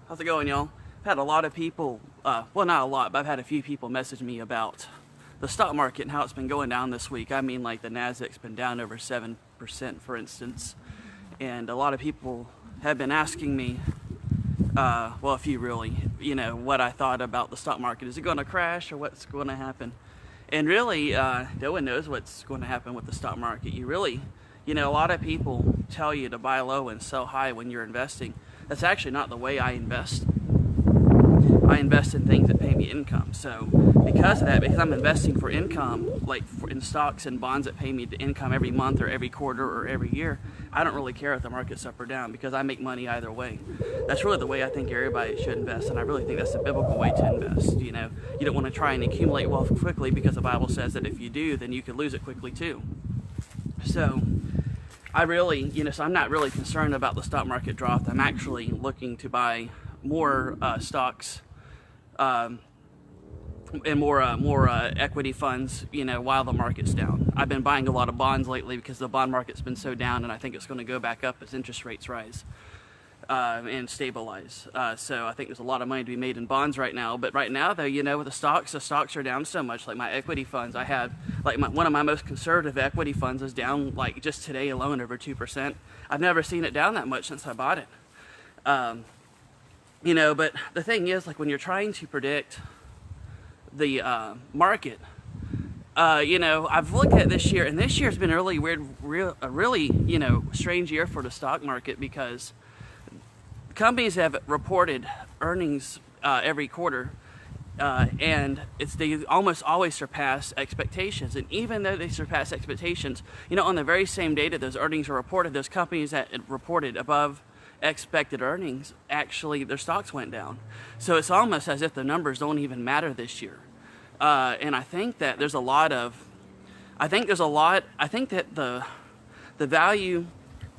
How's it going, y'all? I've had a lot of people, well, not a lot, but I've had a few people message me about the stock market and how it's been going down this week. I mean, like the Nasdaq's been down over 7%, for instance. And a lot of people have been asking me, well, a few really, what I thought about the stock market. Is it going to crash or what's going to happen? And really, no one knows what's going to happen with the stock market. You really, a lot of people tell you to buy low and sell high when you're investing. That's actually not the way I invest. I invest in things that pay me income. So because of that, because I'm investing for income, like in stocks and bonds that pay me the income every month or every quarter or every year, I don't really care if the market's up or down because I make money either way. That's really the way I think everybody should invest, and I really think that's the biblical way to invest. You don't want to try and accumulate wealth quickly because the Bible says that if you do, then you could lose it quickly too. So I really, so I'm not really concerned about the stock market drop. I'm actually looking to buy more stocks and more equity funds, while the market's down. I've been buying a lot of bonds lately because the bond market's been so down, and I think it's going to go back up as interest rates rise and stabilize. So I think there's a lot of money to be made in bonds right now. But right now, though, with the stocks are down so much. Like my equity funds, I have one of my most conservative equity funds is down like just today alone over 2%. I've never seen it down that much since I bought it. But the thing is, like when you're trying to predict the market, I've looked at this year, and this year's been a really weird, a really strange year for the stock market because companies have reported earnings every quarter, and they almost always surpass expectations. And even though they surpass expectations, on the very same day that those earnings are reported, those companies that reported above expected earnings, actually their stocks went down. So it's almost as if the numbers don't even matter this year. And I think that I think that the value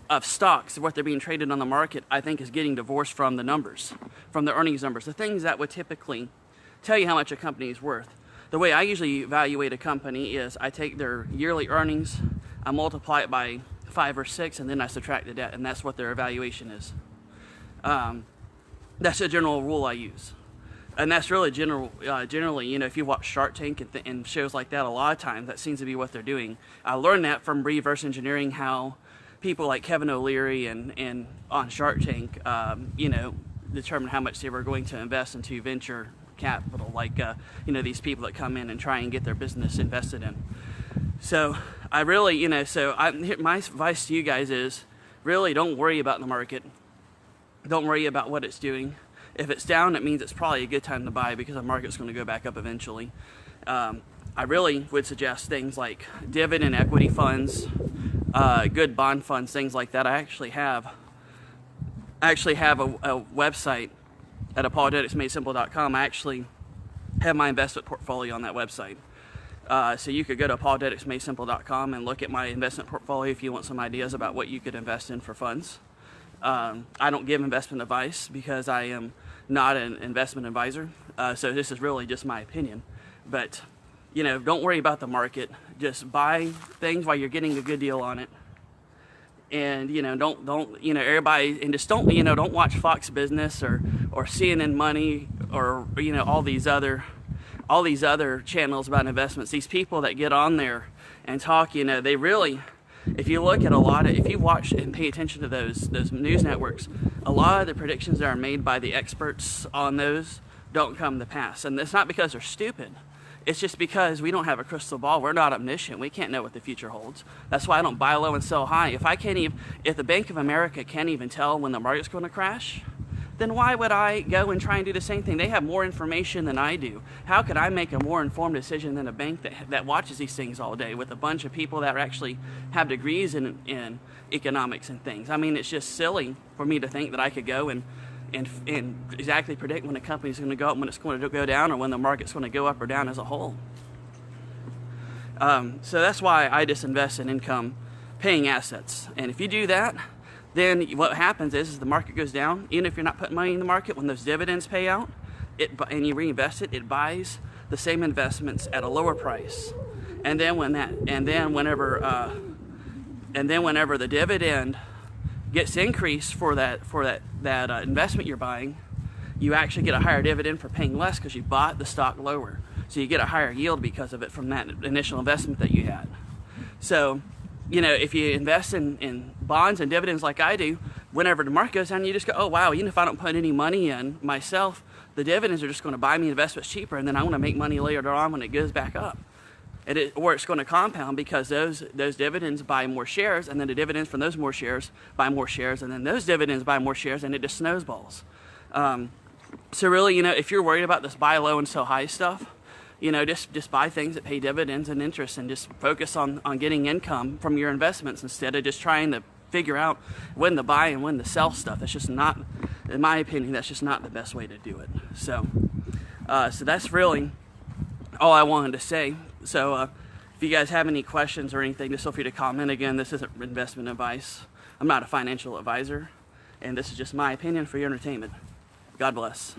of stocks, what they're being traded on the market, I think is getting divorced from the numbers, from the earnings numbers, the things that would typically tell you how much a company is worth. The way I usually evaluate a company is I take their yearly earnings, I multiply it by 5 or 6, and then I subtract the debt, and that's what their evaluation is. That's a general rule I use. And that's really generally, if you watch Shark Tank and shows like that, a lot of times that seems to be what they're doing. I learned that from reverse engineering how people like Kevin O'Leary and on Shark Tank, determine how much they were going to invest into venture capital, like, these people that come in and try and get their business invested in. So I really, my advice to you guys is really don't worry about the market. Don't worry about what it's doing. If it's down, it means it's probably a good time to buy because the market's going to go back up eventually. I really would suggest things like dividend equity funds, good bond funds, things like that. I actually have a website at apologeticsmadesimple.com. I actually have my investment portfolio on that website. So you could go to apologeticsmadesimple.com and look at my investment portfolio if you want some ideas about what you could invest in for funds. I don't give investment advice because I am not an investment advisor. So this is really just my opinion. But, don't worry about the market. Just buy things while you're getting a good deal on it. And, don't everybody, and just don't watch Fox Business or CNN Money or, all these other channels about investments. These people that get on there and talk, they really, if you watch and pay attention to those news networks, a lot of the predictions that are made by the experts on those don't come to pass. And it's not because they're stupid. It's just because we don't have a crystal ball. We're not omniscient. We can't know what the future holds. That's why I don't buy low and sell high. If the Bank of America can't even tell when the market's going to crash, then why would I go and try and do the same thing? They have more information than I do. How could I make a more informed decision than a bank that watches these things all day with a bunch of people that actually have degrees in economics and things? I mean, it's just silly for me to think that I could go and exactly predict when a company's going to go up, when it's going to go down, or when the market's going to go up or down as a whole. So that's why I just invest in income-paying assets. And if you do that, then what happens is the market goes down. Even if you're not putting money in the market, when those dividends pay out, and you reinvest it, it buys the same investments at a lower price. And then whenever the dividend gets increased for that investment you're buying, you actually get a higher dividend for paying less because you bought the stock lower. So you get a higher yield because of it from that initial investment that you had. So, you know, if you invest in bonds and dividends like I do, whenever the market goes down, you just go, oh wow, even if I don't put any money in myself, the dividends are just going to buy me investments cheaper, and then I want to make money later on when it goes back up. Or it's going to compound because those dividends buy more shares, and then the dividends from those more shares buy more shares, and then those dividends buy more shares, and it just snowballs. So really, you know, if you're worried about this buy low and sell high stuff, you know, just buy things that pay dividends and interest, and just focus on getting income from your investments instead of just trying to figure out when to buy and when to sell stuff. That's just not, in my opinion, that's just not the best way to do it. So that's really all I wanted to say. So if you guys have any questions or anything, just feel free to comment. Again, this isn't investment advice. I'm not a financial advisor, and this is just my opinion for your entertainment. God bless.